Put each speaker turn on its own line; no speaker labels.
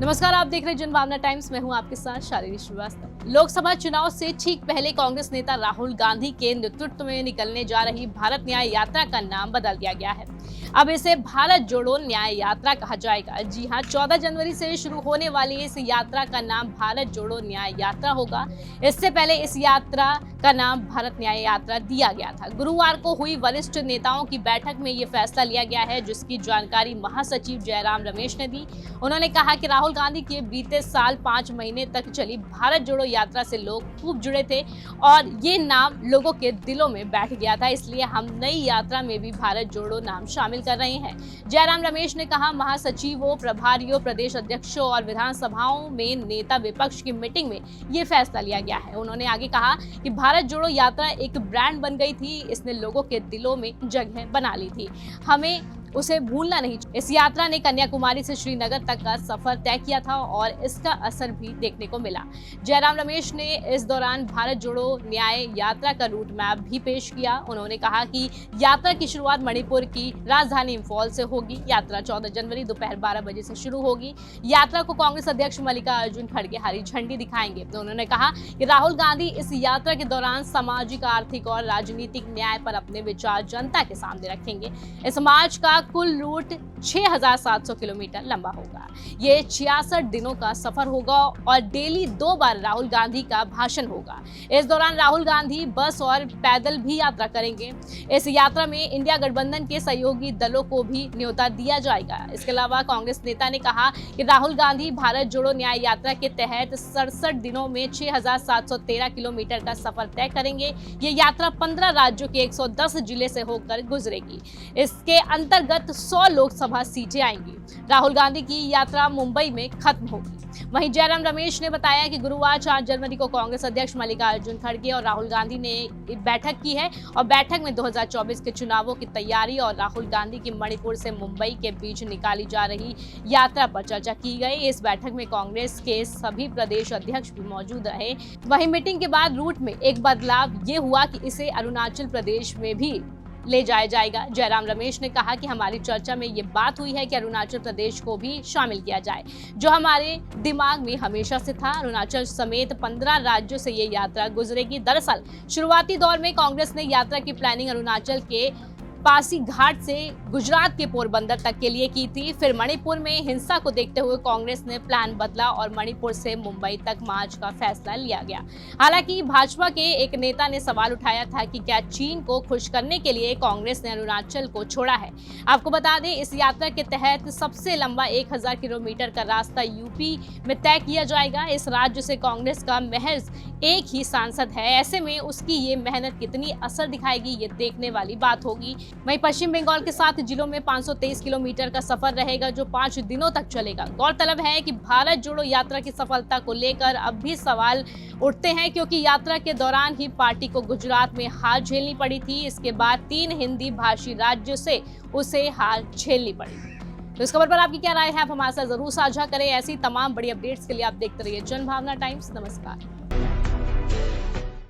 नमस्कार, आप देख रहे हैं जनभावना टाइम्स। मैं हूं आपके साथ शालिनी श्रीवास्तव। लोकसभा चुनाव से ठीक पहले कांग्रेस नेता राहुल गांधी के नेतृत्व में निकलने जा रही भारत न्याय यात्रा का नाम बदल दिया गया है। अब इसे भारत जोड़ो न्याय यात्रा कहा जाएगा। जी हां, 14 जनवरी से शुरू होने वाली इस यात्रा का नाम भारत जोड़ो न्याय यात्रा होगा। इससे पहले इस यात्रा का नाम भारत न्याय यात्रा दिया गया था। गुरुवार को हुई वरिष्ठ नेताओं की बैठक में ये फैसला लिया गया है, जिसकी जानकारी महासचिव जयराम रमेश ने दी। उन्होंने कहा कि राहुल गांधी के बीते साल 5 महीने तक चली भारत जोड़ो यात्रा से लोग खूब जुड़े थे और ये नाम लोगों के दिलों में बैठ गया था, इसलिए हम नई यात्रा में भी भारत जोड़ो नाम शामिल कर रहे हैं। जयराम रमेश ने कहा, महासचिवों, प्रभारियों, प्रदेश अध्यक्षों और विधानसभाओं में नेता विपक्ष की मीटिंग में ये फैसला लिया गया है। उन्होंने आगे कहा कि भारत जोड़ो यात्रा एक ब्रांड बन गई थी, इसने लोगों के दिलों में जगह बना ली थी, हमें उसे भूलना नहीं। इस यात्रा ने कन्याकुमारी से श्रीनगर तक का सफर तय किया था और इसका असर भी देखने को मिला। जयराम रमेश ने इस दौरान भारत जोड़ो न्याय यात्रा का रूट मैप भी पेश किया। उन्होंने कहा कि यात्रा की शुरुआत मणिपुर की राजधानी इंफॉल से होगी। यात्रा 14 जनवरी दोपहर 12 बजे से शुरू होगी। यात्रा को कांग्रेस अध्यक्ष मल्लिकार्जुन खड़गे हरी झंडी दिखाएंगे। तो उन्होंने कहा कि राहुल गांधी इस यात्रा के दौरान सामाजिक, आर्थिक और राजनीतिक न्याय पर अपने विचार जनता के सामने रखेंगे। इस मार्च का कुल रूट 6,700 किलोमीटर लंबा होगा। ये 66 दिनों का सफर होगा और डेली 2 बार राहुल गांधी का भाषण होगा। इस दौरान राहुल गांधी बस और पैदल भी यात्रा करेंगे। इस यात्रा में इंडिया गठबंधन के सहयोगी दलों को भी न्योता दिया जाएगा। इसके अलावा कांग्रेस नेता ने कहा कि राहुल गांधी भारत जोड़ो न्याय यात्रा के तहत 67 दिनों में 6,713 किलोमीटर का सफर तय करेंगे। ये यात्रा 15 राज्यों के 110 जिले से होकर गुजरेगी। इसके अंतर्गत 100 लोकसभा सीटें आएंगी। राहुल गांधी की यात्रा मुंबई में खत्म होगी। वहीं जयराम रमेश ने बताया कि गुरुवार 4 जनवरी को कांग्रेस अध्यक्ष मल्लिकार्जुन खड़गे और राहुल गांधी ने बैठक की है और बैठक में 2024 के चुनावों की तैयारी और राहुल गांधी की मणिपुर से मुंबई के बीच निकाली जा रही यात्रा पर चर्चा की गई। इस बैठक में कांग्रेस के सभी प्रदेश अध्यक्ष भी मौजूद रहे। वहीं मीटिंग के बाद रूट में एक बदलाव ये हुआ कि इसे अरुणाचल प्रदेश में भी ले जाया जाएगा। जयराम रमेश ने कहा कि हमारी चर्चा में ये बात हुई है कि अरुणाचल प्रदेश को भी शामिल किया जाए, जो हमारे दिमाग में हमेशा से था। अरुणाचल समेत 15 राज्यों से ये यात्रा गुजरेगी। दरअसल शुरुआती दौर में कांग्रेस ने यात्रा की प्लानिंग अरुणाचल के पासीघाट से गुजरात के पोरबंदर तक के लिए की थी। फिर मणिपुर में हिंसा को देखते हुए कांग्रेस ने प्लान बदला और मणिपुर से मुंबई तक मार्च का फैसला लिया गया। हालांकि भाजपा के एक नेता ने सवाल उठाया था कि क्या चीन को खुश करने के लिए कांग्रेस ने अरुणाचल को छोड़ा है। आपको बता दें, इस यात्रा के तहत सबसे लंबा 1000 किलोमीटर का रास्ता यूपी में तय किया जाएगा। इस राज्य से कांग्रेस का महज एक ही सांसद है, ऐसे में उसकी ये मेहनत कितनी असर दिखाएगी, ये देखने वाली बात होगी। वहीं पश्चिम बंगाल के 7 जिलों में 523 किलोमीटर का सफर रहेगा, जो 5 दिनों तक चलेगा। गौरतलब है कि भारत जोड़ो यात्रा की सफलता को लेकर अब भी सवाल उठते हैं, क्योंकि यात्रा के दौरान ही पार्टी को गुजरात में हार झेलनी पड़ी थी। इसके बाद 3 हिंदी भाषी राज्यों से उसे हार झेलनी पड़ी। तो इस खबर पर आपकी क्या राय है, आप हमारे साथ जरूर साझा करें। ऐसी तमाम बड़ी अपडेट्स के लिए आप देखते रहिए जनभावना टाइम्स। नमस्कार।